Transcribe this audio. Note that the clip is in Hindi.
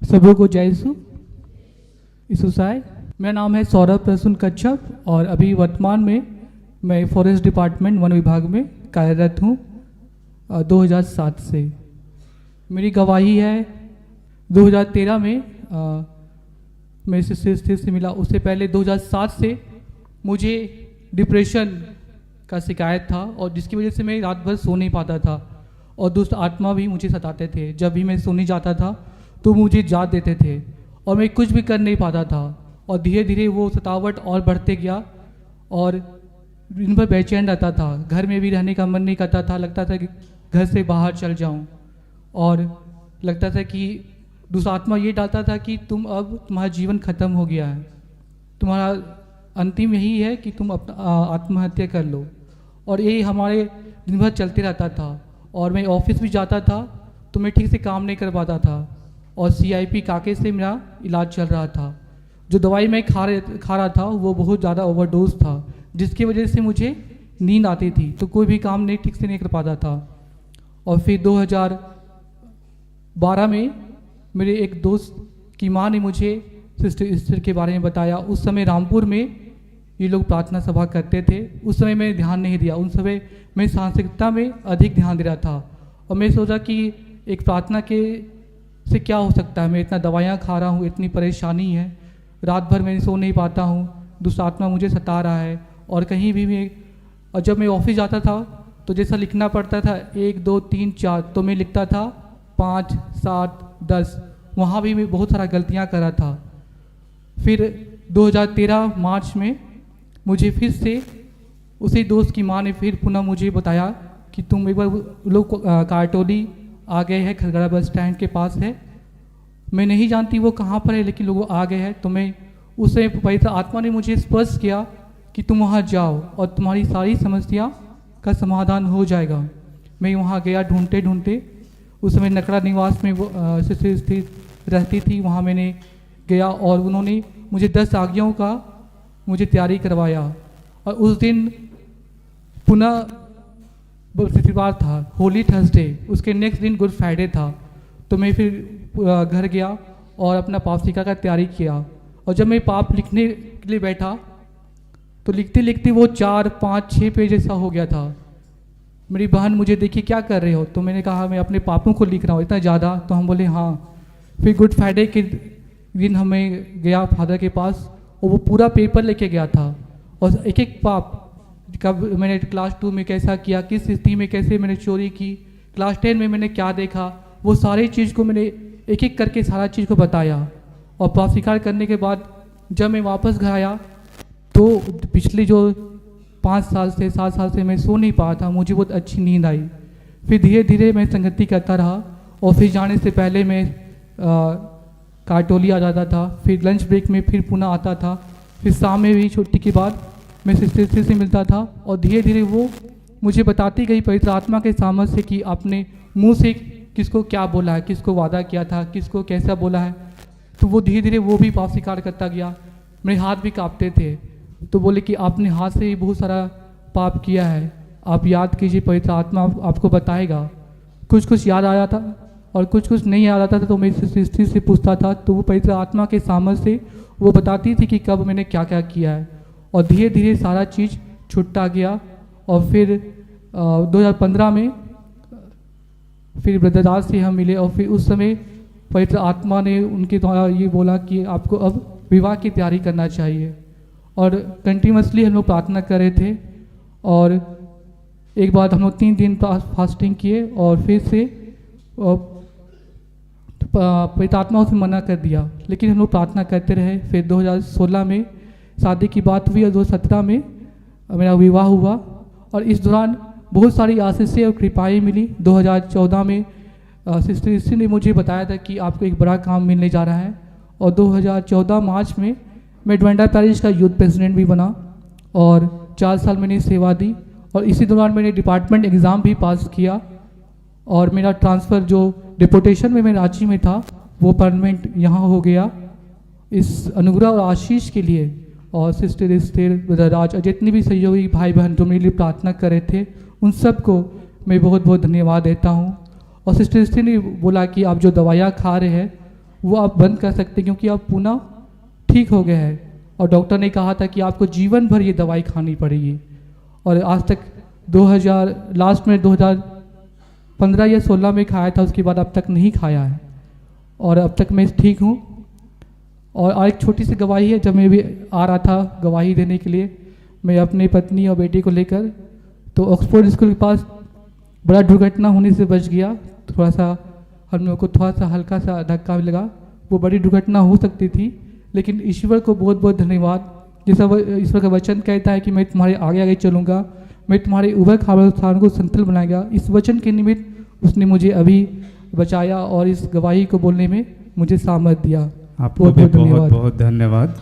सबों को जय ईसुसाय। मेरा नाम है सौरभ प्रसून कच्छप और अभी वर्तमान में मैं फॉरेस्ट डिपार्टमेंट वन विभाग में कार्यरत हूँ 2007 से। मेरी गवाही है 2013 में मेरे सिस्टर से मिला। उससे पहले 2007 से मुझे डिप्रेशन का शिकायत था और जिसकी वजह से मैं रात भर सो नहीं पाता था और दुष्ट आत्मा भी मुझे सताते थे। जब भी मैं सोने जाता था तो मुझे जाग देते थे और मैं कुछ भी कर नहीं पाता था और धीरे धीरे वो सतावट और बढ़ते गया और दिन भर बेचैन रहता था। घर में भी रहने का मन नहीं करता था, लगता था कि घर से बाहर चल जाऊं और लगता था कि दूसरा आत्मा ये डालता था कि तुम्हारा जीवन खत्म हो गया है, तुम्हारा अंतिम यही है कि तुम अपना आत्महत्या कर लो। और ये हमारे दिन भर चलते रहता था और मैं ऑफिस भी जाता था तो मैं ठीक से काम नहीं कर पाता था और CIP काके से मेरा इलाज चल रहा था। जो दवाई मैं खा रहा था वो बहुत ज़्यादा ओवरडोज था, जिसकी वजह से मुझे नींद आती थी तो कोई भी काम नहीं ठीक से नहीं कर पाता था। और फिर 2012 में मेरे एक दोस्त की माँ ने मुझे सिस्टर ईस्टर के बारे में बताया। उस समय रामपुर में ये लोग प्रार्थना सभा करते थे। उस समय मैं ध्यान नहीं दिया, उस समय मैं सांस्कृतिकता में अधिक ध्यान दे रहा था और मैं सोचा कि एक प्रार्थना के से क्या हो सकता है। मैं इतना दवाइयाँ खा रहा हूँ, इतनी परेशानी है, रात भर मैं सो नहीं पाता हूँ, दूसरा आत्मा मुझे सता रहा है और कहीं भी मैं। और जब मैं ऑफिस जाता था तो जैसा लिखना पड़ता था 1 2 3 4 तो मैं लिखता था 5 7 10। वहाँ भी मैं बहुत सारा गलतियाँ कर रहा था। फिर 2013 मार्च में मुझे फिर से उसी दोस्त की माँ ने फिर पुनः मुझे बताया कि तुम एक बार लोग काटोली आ गए हैं, खरगड़ा बस स्टैंड के पास है। मैं नहीं जानती वो कहाँ पर है, लेकिन लोग आ गए हैं। तो मैं उससे पवित्र आत्मा ने मुझे स्पष्ट किया कि तुम वहाँ जाओ और तुम्हारी सारी समस्या का समाधान हो जाएगा। मैं वहाँ गया ढूंढते ढूंढते। उस समय नकड़ा निवास में वो स्थित रहती थी, वहाँ मैंने गया और उन्होंने मुझे 10 आज्ञाओं का मुझे तैयारी करवाया। और उस दिन पुनः बृहस्पतिवार था, होली थर्सडे, उसके नेक्स्ट दिन गुड फ्राइडे था। तो मैं फिर घर गया और अपना पापसिका का तैयारी किया। और जब मैं पाप लिखने के लिए बैठा तो लिखते लिखते वो 4 5 6 पेज जैसा हो गया था। मेरी बहन मुझे देखी, क्या कर रहे हो? तो मैंने कहा मैं अपने पापों को लिख रहा हूँ, इतना ज़्यादा। तो हम बोले हाँ। फिर गुड फ्राइडे के दिन हमें गया फादर के पास और वो पूरा पेपर लेके गया था और एक एक पाप, कब मैंने क्लास 2 में कैसा किया, किस स्थिति में कैसे मैंने चोरी की, क्लास 10 में मैंने क्या देखा, वो सारी चीज़ को मैंने एक एक करके सारा चीज़ को बताया। और पाप स्वीकार करने के बाद जब मैं वापस घर आया तो पिछले जो 5 साल से 7 साल से मैं सो नहीं पाया था, मुझे बहुत अच्छी नींद आई। फिर धीरे धीरे मैं संगति करता रहा और फिर जाने से पहले मैं काटोली आ जाता था, फिर लंच ब्रेक में फिर पुनः आता था, फिर शाम में भी छुट्टी के बाद मैं सिस्टर से मिलता था। और धीरे धीरे वो मुझे बताती गई पवित्र आत्मा के सामर्थ्य से कि आपने मुंह से किसको क्या बोला है, किसको वादा किया था, किसको कैसा बोला है। तो वो धीरे धीरे वो भी पाप स्वीकार करता गया। मेरे हाथ भी कांपते थे तो बोले कि आपने हाथ से ही बहुत सारा पाप किया है, आप याद कीजिए, पवित्र आत्मा आपको बताएगा। कुछ कुछ याद आ जाता और कुछ कुछ नहीं याद आता था तो मैं सिस्टर से पूछता था तो वो पवित्र आत्मा के सामर्थ्य से वो बताती थी कि कब मैंने क्या क्या किया है। और धीरे धीरे सारा चीज़ छुटता गया। और फिर 2015 में फिर ब्रदर दास से हम मिले और फिर उस समय पवित्र आत्मा ने उनके द्वारा ये बोला कि आपको अब विवाह की तैयारी करना चाहिए। और कंटिन्यूसली हम लोग प्रार्थना कर रहे थे और एक बार हम लोग 3 दिन फास्टिंग किए और फिर से पवित्र आत्मा उसने मना कर दिया, लेकिन हम लोग प्रार्थना करते रहे। फिर 2016 में शादी की बात हुई और 2017 में मेरा विवाह हुआ और इस दौरान बहुत सारी आशीषें और कृपाएँ मिली। 2014 में सिस्टर ईस्टर ने मुझे बताया था कि आपको एक बड़ा काम मिलने जा रहा है और 2014 मार्च में मैं डवेंडा पैरिश का यूथ प्रेसिडेंट भी बना और 4 साल मैंने सेवा दी। और इसी दौरान मैंने डिपार्टमेंट एग्ज़ाम भी पास किया और मेरा ट्रांसफ़र जो डिपोटेशन में मैं रांची में था वो परमानेंट यहाँ हो गया। इस अनुग्रह और आशीष के लिए और सिस्टर ईस्टर, ब्रदर राज और जितने भी सहयोगी भाई बहन जो मेरे लिए प्रार्थना कर रहे थे उन सब को मैं बहुत बहुत धन्यवाद देता हूँ। और सिस्टर ईस्टर ने बोला कि आप जो दवाइयाँ खा रहे हैं वो आप बंद कर सकते हैं, क्योंकि आप पुनः ठीक हो गए हैं। और डॉक्टर ने कहा था कि आपको जीवन भर ये दवाई खानी पड़ेगी। और आज तक 2000 लास्ट में 2015 या 16 में खाया था, उसके बाद अब तक नहीं खाया है और अब तक मैं ठीक हूँ। और एक छोटी सी गवाही है, जब मैं भी आ रहा था गवाही देने के लिए, मैं अपनी पत्नी और बेटी को लेकर तो ऑक्सफोर्ड स्कूल के पास बड़ा दुर्घटना होने से बच गया। थोड़ा सा हम लोग को थोड़ा सा हल्का सा धक्का भी लगा, वो बड़ी दुर्घटना हो सकती थी, लेकिन ईश्वर को बहुत बहुत धन्यवाद। जैसा ईश्वर का वचन कहता है कि मैं तुम्हारे आगे आगे चलूँगा, मैं तुम्हारे उभर खाबड़ स्थान को संतुल बनाएगा। इस वचन के निमित्त उसने मुझे अभी बचाया और इस गवाही को बोलने में मुझे सामर्थ दिया। आपको भी बहुत बहुत धन्यवाद।